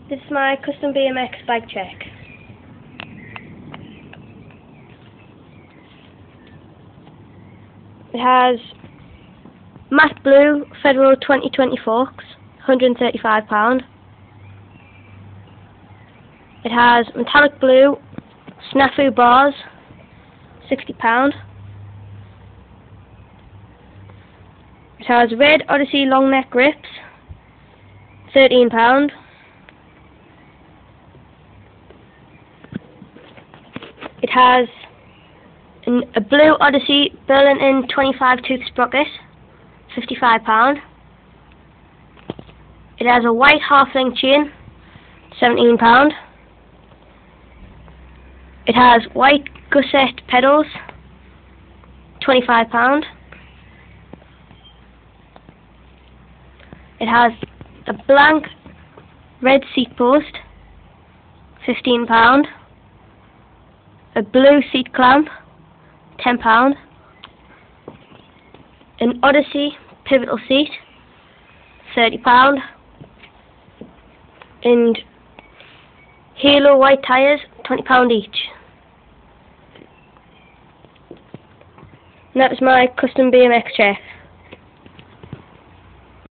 This is my custom BMX bike check. It has matte blue Federal 2020 forks, £135. It has metallic blue snafu bars, £60. It has red Odyssey long neck grips, £13. It has a blue Odyssey Berlin 25 tooth sprocket, £55. It has a white half-length chain, £17. It has white gusset pedals, £25. It has a blank red seat post, £15. A blue seat clamp, £10. An Odyssey pivotal seat, £30. And Halo white tyres, £20 each. And that was my custom BMX check.